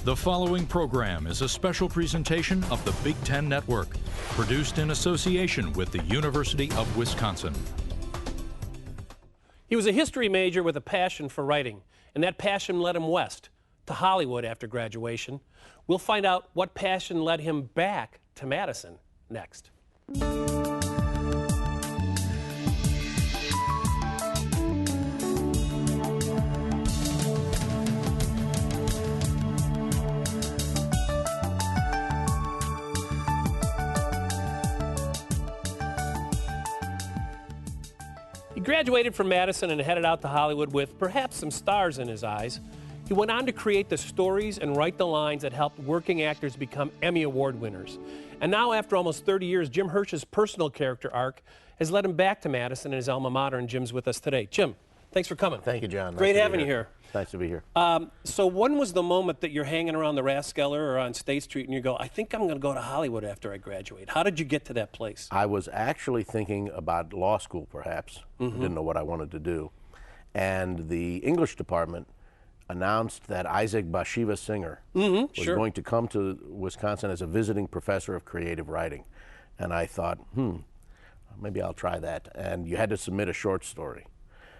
The following program is a special presentation of the Big Ten Network, produced in association with the University of Wisconsin. He was a history major with a passion for writing, and that passion led him west, to Hollywood after graduation. We'll find out what passion led him back to Madison next. He graduated from Madison and headed out to Hollywood with perhaps some stars in his eyes. He went on to create the stories and write the lines that helped working actors become Emmy Award winners. And now, after almost 30 years, Jim Hirsch's personal character arc has led him back to Madison and his alma mater, and Jim's with us today. Jim, thanks for coming. Thank you, John. Great having you here. Nice to be here. So when was the moment that you're hanging around the Rathskeller or on State Street and you go, I think I'm going to go to Hollywood after I graduate? How did you get to that place? I was actually thinking about law school, perhaps. Didn't know what I wanted to do. And the English department announced that Isaac Bashevis Singer was going to come to Wisconsin as a visiting professor of creative writing. And I thought, maybe I'll try that. And you had to submit a short story.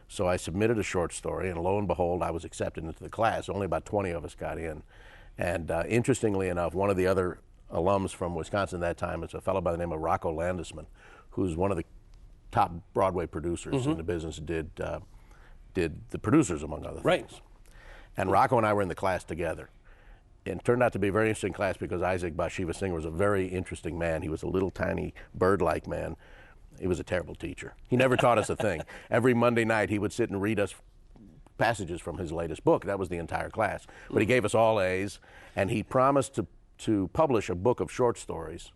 So I submitted a short story, and lo and behold, I was accepted into the class. Only about 20 of us got in. And interestingly enough, one of the other alums from Wisconsin that time is a fellow by the name of Rocco Landesman, who's one of the top Broadway producers in the business, did The Producers, among other things. And Rocco and I were in the class together. It turned out to be a very interesting class because Isaac Bashevis Singer was a very interesting man. He was a little tiny bird-like man. He was a terrible teacher. He never taught us a thing. Every Monday night he would sit and read us passages from his latest book. That was the entire class. But he gave us all A's, and he promised to publish a book of short stories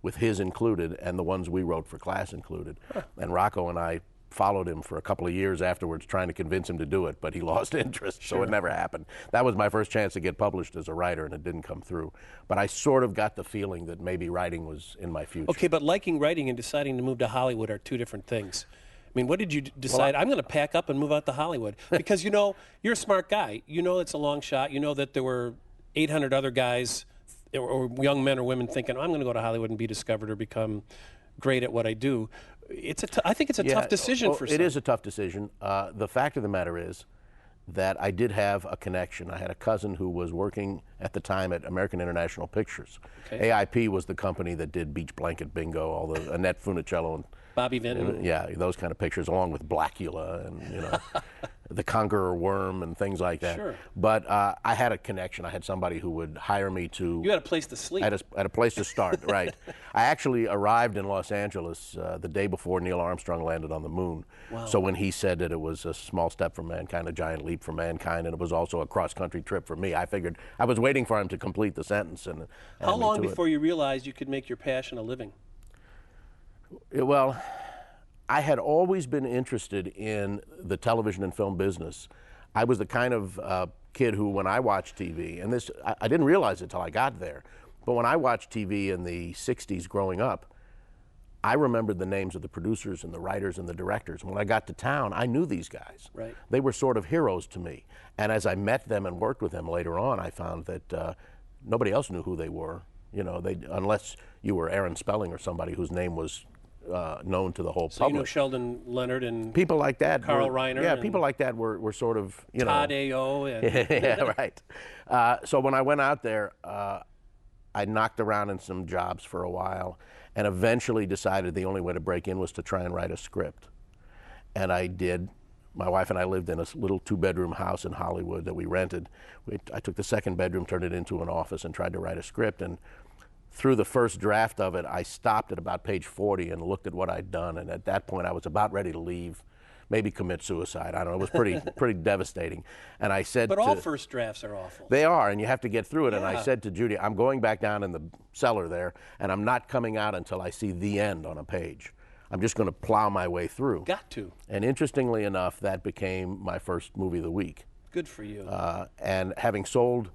with his included and the ones we wrote for class included. And Rocco and I followed him for a couple of years afterwards trying to convince him to do it, but he lost interest, so it never happened. That was my first chance to get published as a writer, and it didn't come through. But I sort of got the feeling that maybe writing was in my future. Okay, but liking writing and deciding to move to Hollywood are two different things. I mean, what did you decide? I'm going to pack up and move out to Hollywood. Because, you know, you're a smart guy. You know it's a long shot. You know that there were 800 other guys or young men or women thinking, I'm going to go to Hollywood and be discovered or become great at what I do. I think it's a tough decision for some. It is a tough decision. The fact of the matter is that I did have a connection. I had a cousin who was working at the time at American International Pictures. Okay. AIP was the company that did Beach Blanket Bingo, all the Annette Funicello and Bobby Vinton. Yeah, those kind of pictures, along with Blackula and the Conqueror Worm and things like that. Sure. But I had a connection. I had somebody who would hire me to. You had a place to sleep. I had a place to start, right. I actually arrived in Los Angeles the day before Neil Armstrong landed on the moon. Wow. So when he said that it was a small step for mankind, a giant leap for mankind, and it was also a cross-country trip for me, I figured I was waiting for him to complete the sentence. And how long before you realized you could make your passion a living? Well, I had always been interested in the television and film business. I was the kind of kid who, when I watched TV, and I didn't realize it until I got there, but when I watched TV in the 60s growing up, I remembered the names of the producers and the writers and the directors. And when I got to town, I knew these guys. Right. They were sort of heroes to me. And as I met them and worked with them later on, I found that nobody else knew who they were. You know, unless you were Aaron Spelling or somebody whose name was known to the whole public. So you know Sheldon Leonard and people like that. Carl Reiner. Yeah, people like that were sort of, Todd A.O. Yeah, right. So when I went out there, I knocked around in some jobs for a while and eventually decided the only way to break in was to try and write a script. And I did. My wife and I lived in a little 2-bedroom house in Hollywood that we rented. I took the second bedroom, turned it into an office, and tried to write a script. And through the first draft of it, I stopped at about page 40 and looked at what I'd done. And at that point, I was about ready to leave, maybe commit suicide. I don't know. It was pretty devastating. And I said, but all first drafts are awful. They are, and you have to get through it. Yeah. And I said to Judy, I'm going back down in the cellar there, and I'm not coming out until I see the end on a page. I'm just going to plow my way through. Got to. And interestingly enough, that became my first movie of the week. Good for you. And having sold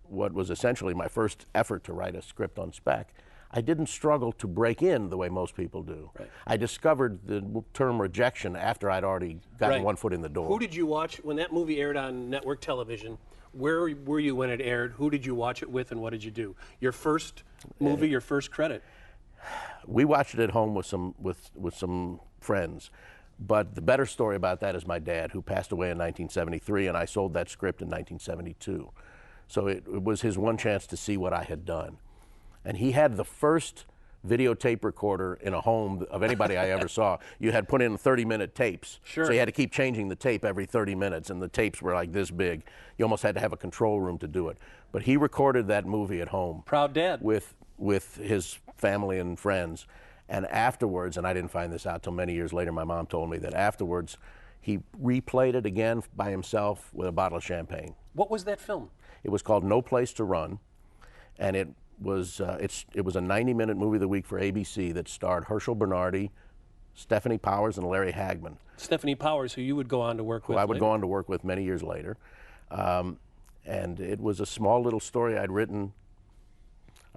what was essentially my first effort to write a script on spec, I didn't struggle to break in the way most people do. Right. I discovered the term rejection after I'd already gotten one foot in the door. Who did you watch when that movie aired on network television? Where were you when it aired? Who did you watch it with, and what did you do? Your first movie, your first credit? We watched it at home with some friends. But the better story about that is my dad, who passed away in 1973, and I sold that script in 1972. So it was his one chance to see what I had done. And he had the first videotape recorder in a home of anybody I ever saw. You had put in 30-minute tapes. Sure. So you had to keep changing the tape every 30 minutes, and the tapes were like this big. You almost had to have a control room to do it. But he recorded that movie at home. Proud dad. With his family and friends. And afterwards, and I didn't find this out till many years later, my mom told me that afterwards he replayed it again by himself with a bottle of champagne. What was that film? It was called No Place to Run, and it was a 90-minute movie of the week for ABC that starred Herschel Bernardi, Stephanie Powers, and Larry Hagman. Stephanie Powers, who you would go on to work with. Who I would go on to work with many years later. And it was a small little story I'd written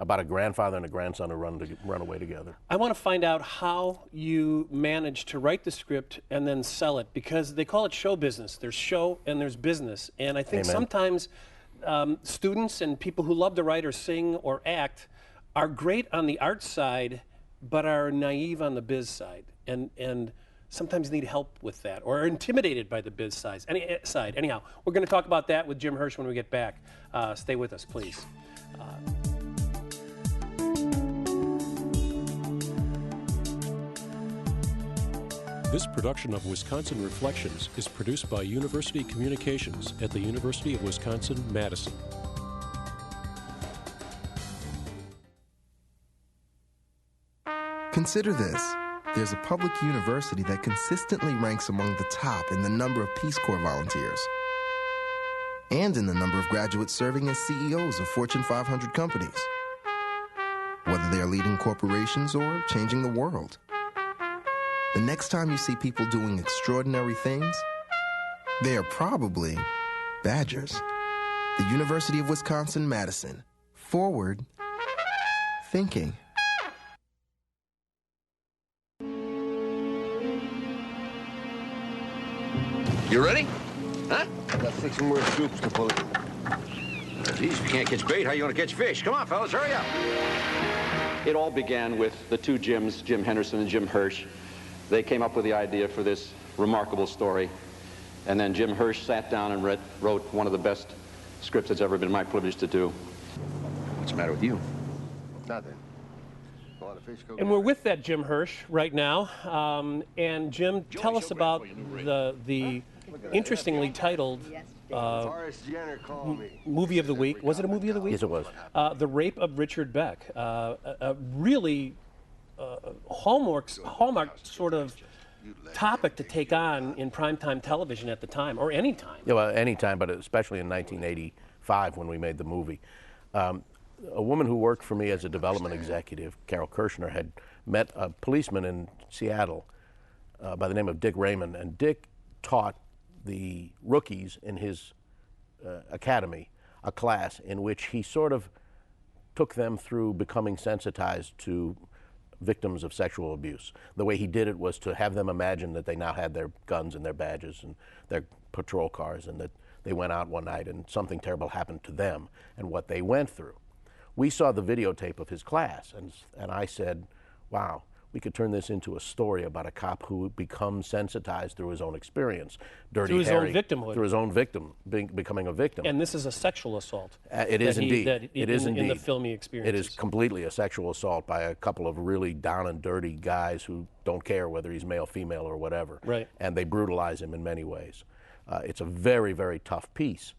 about a grandfather and a grandson who run away together. I want to find out how you managed to write the script and then sell it, because they call it show business. There's show and there's business. And I think sometimes students and people who love to write or sing or act are great on the art side, but are naive on the biz side, and sometimes need help with that, or are intimidated by the biz side. Anyhow, we're going to talk about that with Jim Hirsch when we get back. Stay with us, please. This production of Wisconsin Reflections is produced by University Communications at the University of Wisconsin-Madison. Consider this. There's a public university that consistently ranks among the top in the number of Peace Corps volunteers and in the number of graduates serving as CEOs of Fortune 500 companies, whether they are leading corporations or changing the world. The next time you see people doing extraordinary things, they are probably Badgers. The University of Wisconsin-Madison. Forward thinking. You ready? Huh? I got 6 more scoops to pull in. Geez, if you can't catch bait, how you want to catch fish? Come on, fellas, hurry up. It all began with the two Jims, Jim Henderson and Jim Hirsch. They came up with the idea for this remarkable story. And then Jim Hirsch sat down and wrote one of the best scripts that's ever been my privilege to do. What's the matter with you? Nothing. A lot of fish cooking. And we're with that Jim Hirsch right now. And Jim, tell us about the interestingly titled movie of the week. Was it a movie of the week? Yes, it was. The Rape of Richard Beck. A really hallmark sort of topic to take on in primetime television at the time, or any time. Yeah, well, any time, but especially in 1985 when we made the movie. A woman who worked for me as a development executive, Carol Kirshner, had met a policeman in Seattle by the name of Dick Raymond, and Dick taught the rookies in his academy a class in which he sort of took them through becoming sensitized to victims of sexual abuse. The way he did it was to have them imagine that they now had their guns and their badges and their patrol cars, and that they went out one night and something terrible happened to them and what they went through. We saw the videotape of his class, and I said, wow, we could turn this into a story about a cop who becomes sensitized through his own experience. Through his own victimhood. Through his own victim, becoming a victim. And this is a sexual assault. It is indeed. It is indeed. In the filmy experience. It is completely a sexual assault by a couple of really down and dirty guys who don't care whether he's male, female, or whatever. Right. And they brutalize him in many ways. It's a very, very tough piece.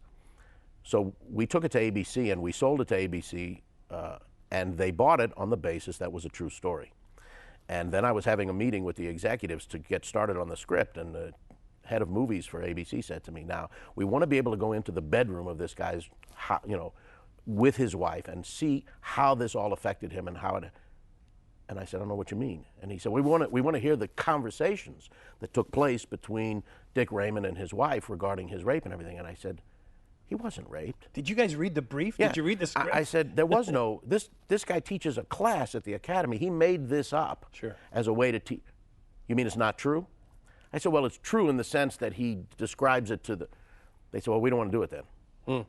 So we took it to ABC and we sold it to ABC, and they bought it on the basis that was a true story. And then I was having a meeting with the executives to get started on the script, and the head of movies for ABC said to me, now, we want to be able to go into the bedroom of this guy's, with his wife and see how this all affected him and how it, and I said, I don't know what you mean. And he said, we want to hear the conversations that took place between Dick Raymond and his wife regarding his rape and everything. And I said, He wasn't raped. Did you guys read the brief? Yeah. Did you read the script? I said, there was no, this guy teaches a class at the academy. He made this up as a way to teach. You mean it's not true? I said, well, it's true in the sense that he describes it to the, they said, well, we don't want to do it then.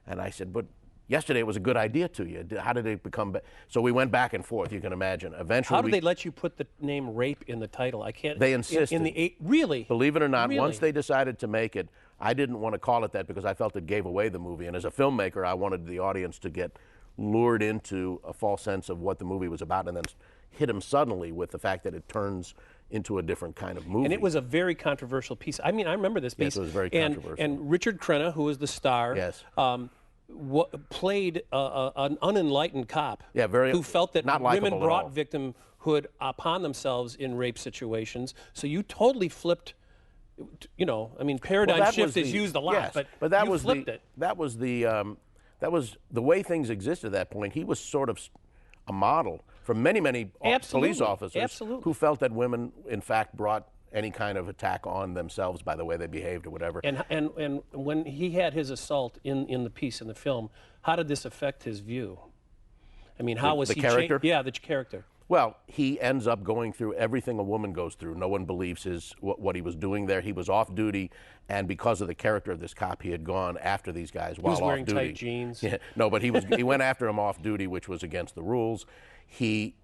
And I said, but yesterday it was a good idea to you. How did it become? So we went back and forth, you can imagine. Eventually, how did they let you put the name rape in the title? I can't. They insisted. Really? Believe it or not, Really? once they decided to make it, I didn't want to call it that because I felt it gave away the movie. And as a filmmaker, I wanted the audience to get lured into a false sense of what the movie was about and then hit them suddenly with the fact that it turns into a different kind of movie. And it was a very controversial piece. I mean, I remember this piece. Yes, it was very controversial. And Richard Crenna, who was the star, played an unenlightened cop who felt that women brought victimhood upon themselves in rape situations. So you totally flipped, you know, I mean, paradigm shift is used a lot, but that you was flipped it. That was the way things existed at that point. He was sort of a model for many police officers who felt that women, in fact, brought any kind of attack on themselves by the way they behaved or whatever. And when he had his assault in the piece, in the film, how did this affect his view? I mean, how was the he character? Yeah, the character. Well, he ends up going through everything a woman goes through. No one believes what he was doing there. He was off duty, and because of the character of this cop, he had gone after these guys while off duty. He was wearing tight jeans. Yeah, no, but he went after him off duty, which was against the rules. He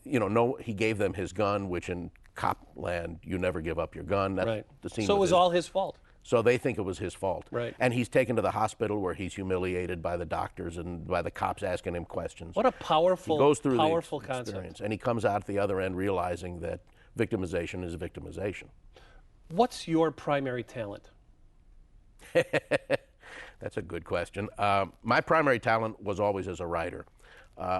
gave them his gun, which in cop land, you never give up your gun. That's the scene. So it was all his fault. So they think it was his fault. Right. And he's taken to the hospital where he's humiliated by the doctors and by the cops asking him questions. What a powerful, he goes through powerful the concept. Experience, and he comes out at the other end realizing that victimization is victimization. What's your primary talent? That's a good question. My primary talent was always as a writer.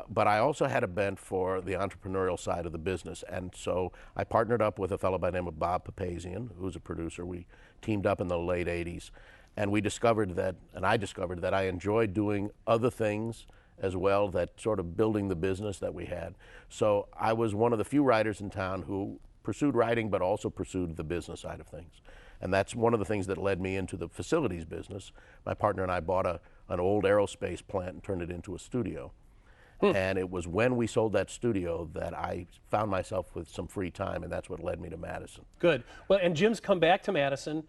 But I also had a bent for the entrepreneurial side of the business. And so I partnered up with a fellow by the name of Bob Papazian, who's a producer. We teamed up in the late 80s. And I discovered that I enjoyed doing other things as well, that sort of building the business that we had. So I was one of the few writers in town who pursued writing, but also pursued the business side of things. And that's one of the things that led me into the facilities business. My partner and I bought an old aerospace plant and turned it into a studio. And it was when we sold that studio that I found myself with some free time, and that's what led me to Madison. Good. Well, and Jim's come back to Madison.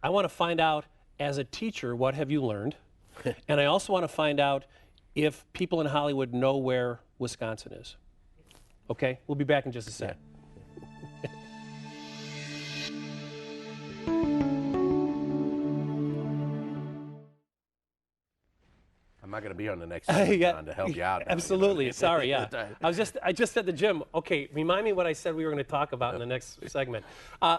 I want to find out, as a teacher, what have you learned? And I also want to find out if people in Hollywood know where Wisconsin is. Okay? We'll be back in just a second. I'm not going to be on the next segment, John, to help you out. Absolutely. Sorry, yeah. I just said to Jim, okay, remind me what I said we were going to talk about in the next segment.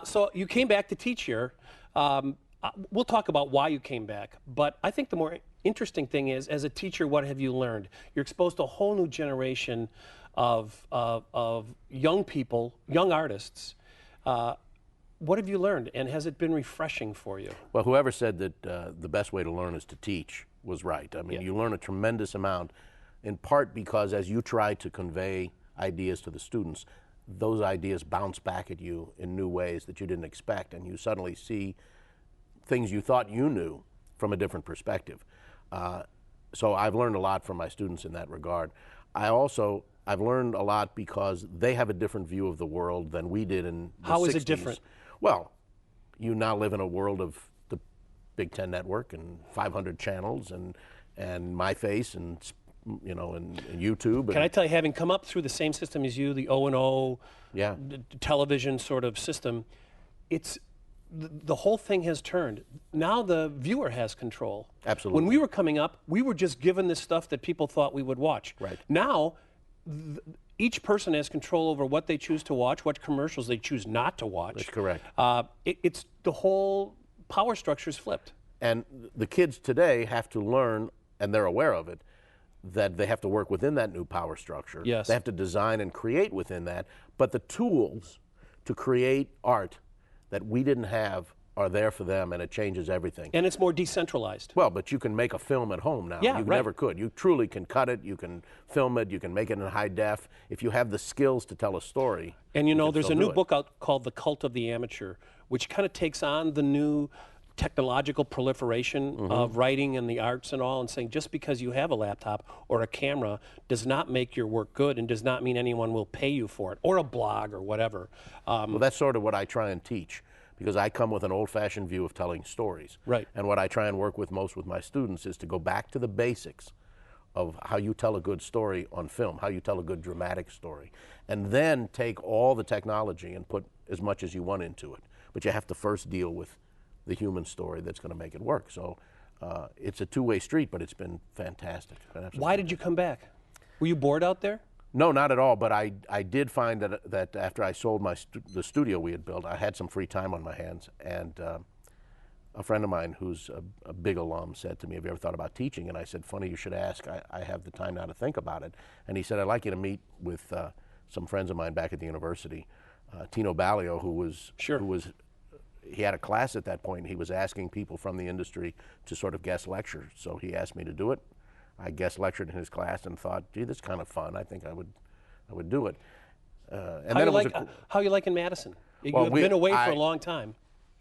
So you came back to teach here. We'll talk about why you came back, but I think the more interesting thing is, as a teacher, what have you learned? You're exposed to a whole new generation of young people, young artists. What have you learned, and has it been refreshing for you? Well, whoever said that the best way to learn is to teach was right. I mean, you learn a tremendous amount, in part because as you try to convey ideas to the students, those ideas bounce back at you in new ways that you didn't expect, and you suddenly see things you thought you knew from a different perspective. So I've learned a lot from my students in that regard. I've learned a lot because they have a different view of the world than we did in the 60s. How is it different? Well, you now live in a world of the Big Ten Network and 500 channels and My Face and and YouTube. Can I tell you, having come up through the same system as you, the O&O television sort of system, it's the whole thing has turned. Now the viewer has control. Absolutely. When we were coming up, we were just given this stuff that people thought we would watch. Right. Now, each person has control over what they choose to watch, what commercials they choose not to watch. That's correct. It's the whole power structure is flipped. And the kids today have to learn, and they're aware of it, that they have to work within that new power structure. Yes. They have to design and create within that. But the tools to create art that we didn't have are there for them, and it changes everything. And it's more decentralized. Well, but you can make a film at home now. Yeah, you right. never could. You truly can cut it, you can film it, you can make it in high def. If you have the skills to tell a story. And there's a new book out called The Cult of the Amateur, which kind of takes on the new technological proliferation of writing and the arts and all, and saying just because you have a laptop or a camera does not make your work good and does not mean anyone will pay you for it, or a blog or whatever. Well, that's sort of what I try and teach, because I come with an old-fashioned view of telling stories. Right. And what I try and work with most with my students is to go back to the basics of how you tell a good story on film, how you tell a good dramatic story, and then take all the technology and put as much as you want into it. But you have to first deal with the human story that's going to make it work. So it's a two-way street, but it's been fantastic. Why did you come back? Were you bored out there? No, not at all. But I did find that after I sold the studio we had built, I had some free time on my hands. And a friend of mine who's a big alum said to me, "Have you ever thought about teaching?" And I said, "Funny you should ask. I have the time now to think about it." And he said, "I'd like you to meet with some friends of mine back at the university." Tino Ballio, he had a class at that point. He was asking people from the industry to sort of guest lecture. So he asked me to do it. I guest lectured in his class and thought, gee, this is kind of fun. I think I would do it. How you like in Madison? You've been away for a long time.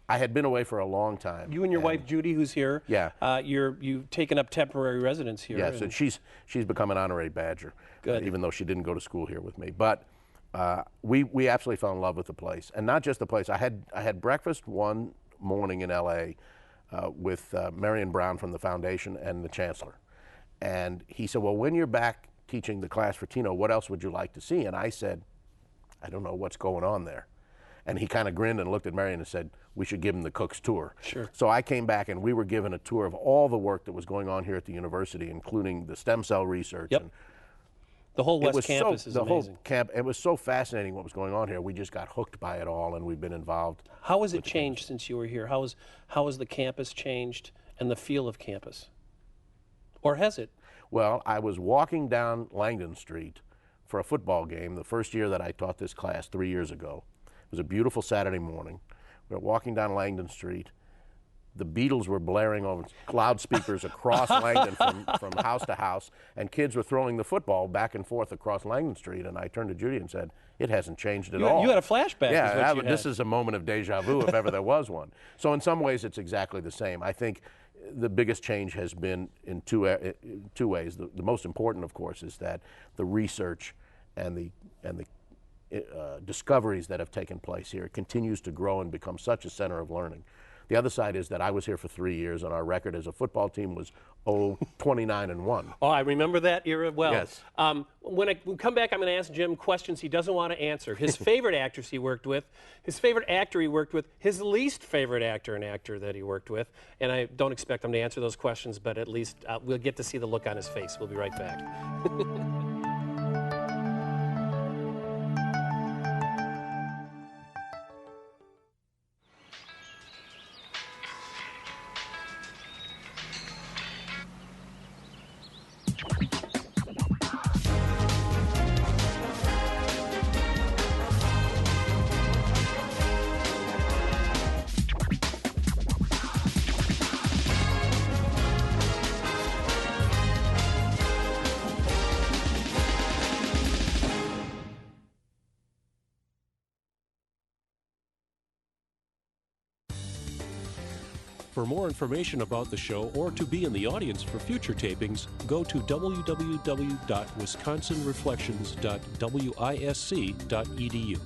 I had been away for a long time. You and your wife Judy, who's here. Yeah. You've taken up temporary residence here. Yes, and she's become an honorary Badger. Good. Even though she didn't go to school here with me. But we absolutely fell in love with the place, and not just the place. I had breakfast one morning in L.A. With Marion Brown from the foundation and the chancellor, and he said, "Well, when you're back teaching the class for Tino, what else would you like to see?" And I said, "I don't know what's going on there." And he kind of grinned and looked at Marion and said, "We should give him the Cook's tour." Sure. So I came back and we were given a tour of all the work that was going on here at the university, including the stem cell research. Yep. And the whole West Campus is amazing. Whole camp. It was so fascinating what was going on here. We just got hooked by it all, and we've been involved. How has it changed since you were here? How has the campus changed and the feel of campus? Or has it? Well, I was walking down Langdon Street for a football game the first year that I taught this class 3 years ago. It was a beautiful Saturday morning. We were walking down Langdon Street. The Beatles were blaring on loudspeakers across Langdon from house to house, and kids were throwing the football back and forth across Langdon Street. And I turned to Judy and said, "It hasn't changed at all." You had a flashback. Yeah, this is a moment of deja vu if ever there was one. So in some ways, it's exactly the same. I think the biggest change has been in two ways. The most important, of course, is that the research and the discoveries that have taken place here continues to grow and become such a center of learning. The other side is that I was here for 3 years, and our record as a football team was 29-1. Oh, I remember that era well. Yes. When I come back, I'm going to ask Jim questions he doesn't want to answer. His favorite actors he worked with, his favorite actor he worked with, his least favorite actor and actor that he worked with. And I don't expect him to answer those questions, but at least we'll get to see the look on his face. We'll be right back. For more information about the show or to be in the audience for future tapings, go to www.wisconsinreflections.wisc.edu.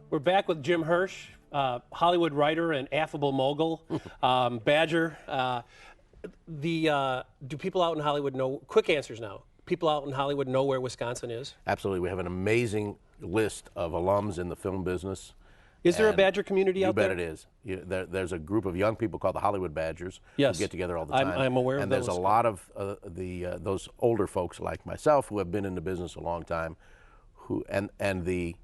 We're back with Jim Hirsch, Hollywood writer and affable mogul, Badger. Do people out in Hollywood know, quick answers now, people out in Hollywood know where Wisconsin is? Absolutely. We have an amazing list of alums in the film business. Is there a Badger community out there? You bet it is. There's a group of young people called the Hollywood Badgers who get together all the time. I'm aware of and those. And there's a lot of those older folks like myself who have been in the business a long time, and the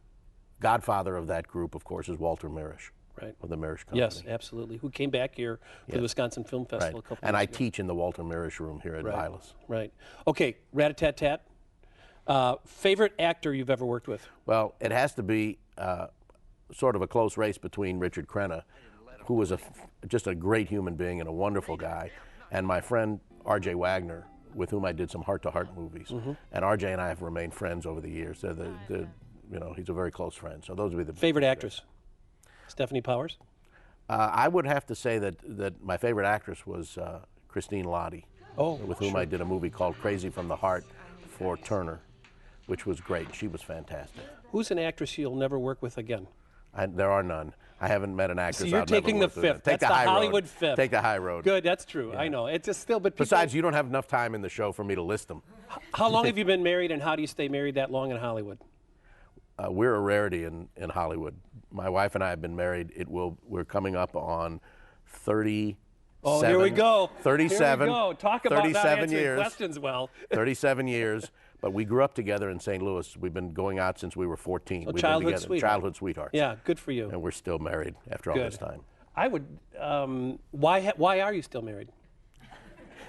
godfather of that group, of course, is Walter Mirisch. Right. Of the Mirisch Company. Yes, absolutely. Who came back here for the Wisconsin Film Festival a couple And I years ago. teach in the Walter Mirisch room here at Vilas. Right. Okay, rat-a-tat-tat. Favorite actor you've ever worked with? Well, it has to be sort of a close race between Richard Crenna, who was just a great human being and a wonderful guy, and my friend R.J. Wagner, with whom I did some heart-to-heart movies. And R.J. and I have remained friends over the years. They're he's a very close friend. So those would be the favorite actress. Stephanie Powers. I would have to say that my favorite actress was Christine Lottie, with whom I did a movie called Crazy from the Heart for Turner, which was great. She was fantastic. Who's an actress you'll never work with again? There are none. I haven't met an actress. So you're taking the fifth. That's the Hollywood fifth. Take the high road. Good, that's true. Yeah. I know. It's just still, but people... Besides, you don't have enough time in the show for me to list them. How long have you been married, and how do you stay married that long in Hollywood? We're a rarity in Hollywood. My wife and I have been married. We're coming up on 37. Oh, here we go. 37. Here we go. Talk about 37 not answering years. questions well. 37 years. But we grew up together in St. Louis. We've been going out since we were 14. So We've childhood been together. sweetheart. Childhood sweethearts. Yeah, good for you. And we're still married after all this time. I would. Why are you still married?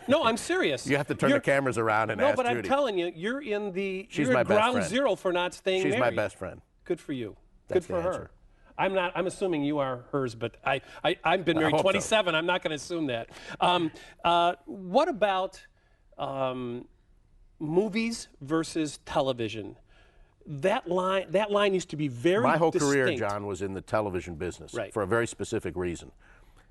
No, I'm serious. You have to turn the cameras around and ask Judy. No, but Judy. I'm telling you, you're in the. She's you're my at best ground friend. Zero for not staying married. She's my best friend. Good for you. That's Good for the her. answer. I'm not. I'm assuming you are hers, but I've been married 27. So. I'm not going to assume that. What about movies versus television? That line used to be very My whole distinct. career, John, was in the television business for a very specific reason.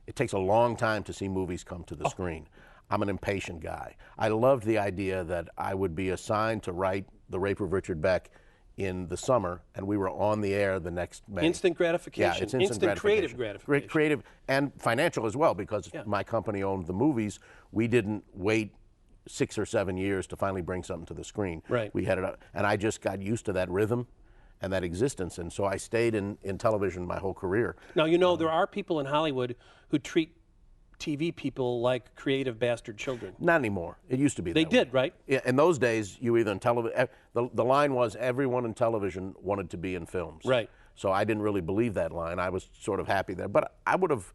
It takes a long time to see movies come to the screen. I'm an impatient guy. I loved the idea that I would be assigned to write The Rape of Richard Beck in the summer, and we were on the air the next May. Instant gratification. Yeah, it's instant creative gratification. Creative and financial as well, because my company owned the movies. We didn't wait 6 or 7 years to finally bring something to the screen. Right. We had it up, and I just got used to that rhythm and that existence, and so I stayed in television my whole career. Now, there are people in Hollywood who treat TV people like creative bastard children. Not anymore. It used to be that They did, way. right? Yeah, in those days, you either in television, the line was everyone in television wanted to be in films. Right. So I didn't really believe that line. I was sort of happy there. But I would have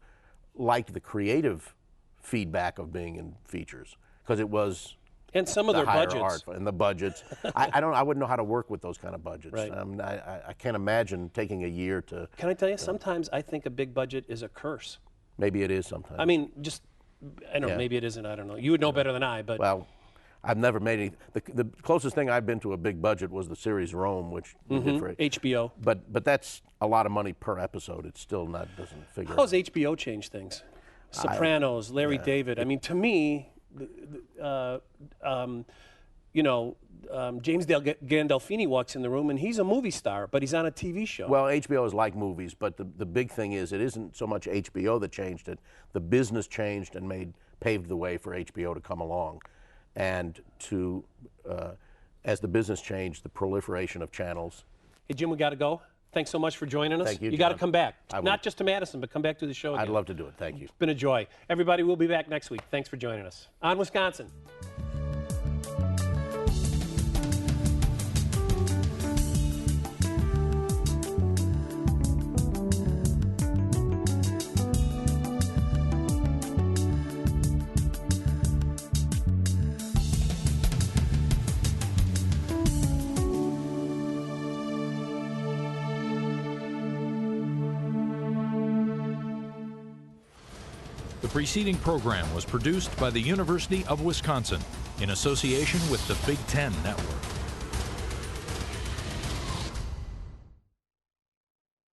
liked the creative feedback of being in features, because it was... And some of their budgets. And the budgets. I wouldn't know how to work with those kind of budgets. Right. I can't imagine taking a year to... Can I tell you, sometimes I think a big budget is a curse. Maybe it is sometimes. I mean, I don't know, maybe it isn't, I don't know. You would know better than I, but... Well, I've never made any... The closest thing I've been to a big budget was the series Rome, which we did for HBO. But that's a lot of money per episode. It still doesn't figure How's HBO changed things? Sopranos, Larry David. I mean, to me... James Gandolfini walks in the room, and he's a movie star, but he's on a TV show. Well, HBO is like movies, but the big thing is it isn't so much HBO that changed it. The business changed and paved the way for HBO to come along. And as the business changed, the proliferation of channels. Hey, Jim, we got to go. Thanks so much for joining us. Thank you, You got to come back. I will. Not just to Madison, but come back to the show again. I'd love to do it. Thank you. It's been a joy. Everybody, we'll be back next week. Thanks for joining us. On Wisconsin. The preceding program was produced by the University of Wisconsin in association with the Big Ten Network.